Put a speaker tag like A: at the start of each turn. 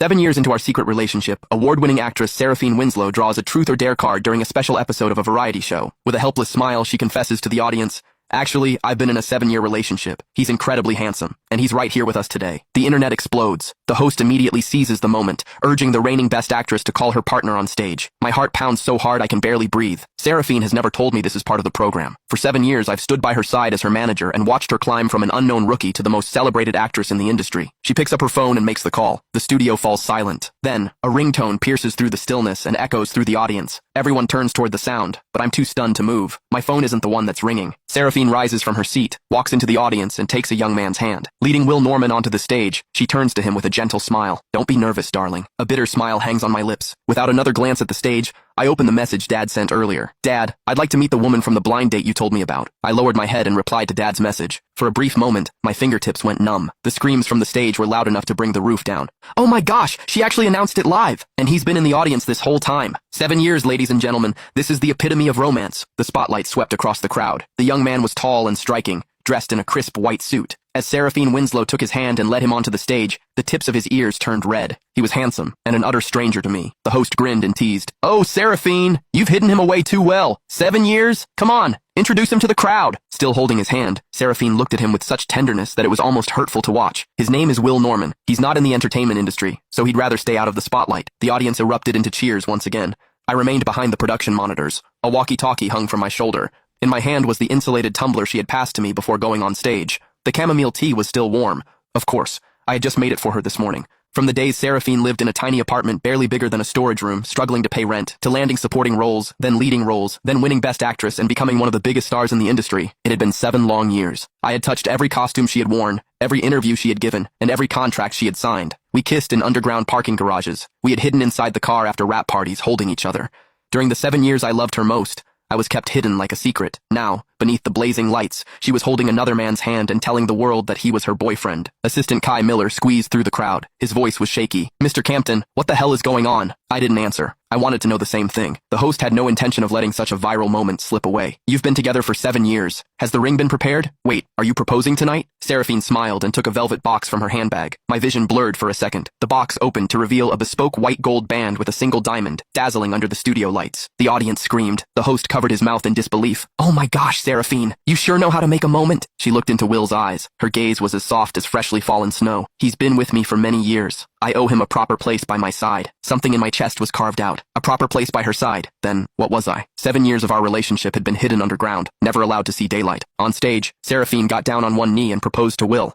A: 7 years into our secret relationship, award-winning actress Seraphine Winslow draws a truth or dare card during a special episode of a variety show. With a helpless smile, she confesses to the audience, "Actually, I've been in a 7-year relationship. He's incredibly handsome, and he's right here with us today." The internet explodes. The host immediately seizes the moment, urging the reigning best actress to call her partner on stage. My heart pounds so hard I can barely breathe. Seraphine has never told me this is part of the program. For 7 years, I've stood by her side as her manager and watched her climb from an unknown rookie to the most celebrated actress in the industry. She picks up her phone and makes the call. The studio falls silent. Then, a ringtone pierces through the stillness and echoes through the audience. Everyone turns toward the sound, but I'm too stunned to move. My phone isn't the one that's ringing. Seraphine rises from her seat, walks into the audience, and takes a young man's hand. Leading Will Norman onto the stage, she turns to him with a gentle smile. "Don't be nervous, darling." A bitter smile hangs on my lips. Without another glance at the stage, I open the message Dad sent earlier. "Dad, I'd like to meet the woman from the blind date you told me about." I lowered my head and replied to Dad's message. For a brief moment, my fingertips went numb. The screams from the stage were loud enough to bring the roof down. "Oh my gosh, she actually announced it live! And he's been in the audience this whole time. 7 years, ladies and gentlemen. This is the epitome of romance." The spotlight swept across the crowd. The young man was tall and striking, dressed in a crisp white suit. As Seraphine Winslow took his hand and led him onto the stage, the tips of his ears turned red. He was handsome, and an utter stranger to me. The host grinned and teased, "Oh, Seraphine, you've hidden him away too well. 7 years? Come on, introduce him to the crowd." Still holding his hand, Seraphine looked at him with such tenderness that it was almost hurtful to watch. "His name is Will Norman. He's not in the entertainment industry, so he'd rather stay out of the spotlight." The audience erupted into cheers once again. I remained behind the production monitors. A walkie-talkie hung from my shoulder. In my hand was the insulated tumbler she had passed to me before going on stage. The chamomile tea was still warm. Of course, I had just made it for her this morning. From the days Seraphine lived in a tiny apartment barely bigger than a storage room, struggling to pay rent, to landing supporting roles, then leading roles, then winning Best Actress and becoming one of the biggest stars in the industry, it had been 7 long years. I had touched every costume she had worn, every interview she had given, and every contract she had signed. We kissed in underground parking garages. We had hidden inside the car after rap parties, holding each other. During the 7 years I loved her most, I was kept hidden like a secret. Now, beneath the blazing lights, she was holding another man's hand and telling the world that he was her boyfriend. Assistant Kai Miller squeezed through the crowd. His voice was shaky. "Mr. Campton, what the hell is going on?" I didn't answer. I wanted to know the same thing. The host had no intention of letting such a viral moment slip away. "You've been together for 7 years. Has the ring been prepared? Wait, are you proposing tonight?" Seraphine smiled and took a velvet box from her handbag. My vision blurred for a second. The box opened to reveal a bespoke white gold band with a single diamond, dazzling under the studio lights. The audience screamed. The host covered his mouth in disbelief. "Oh my gosh, Seraphine, you sure know how to make a moment." She looked into Will's eyes. Her gaze was as soft as freshly fallen snow. "He's been with me for many years. I owe him a proper place by my side." Something in my chest was carved out. A proper place by her side. Then, what was I? 7 years of our relationship had been hidden underground, never allowed to see daylight. On stage, Seraphine got down on one knee and proposed to Will.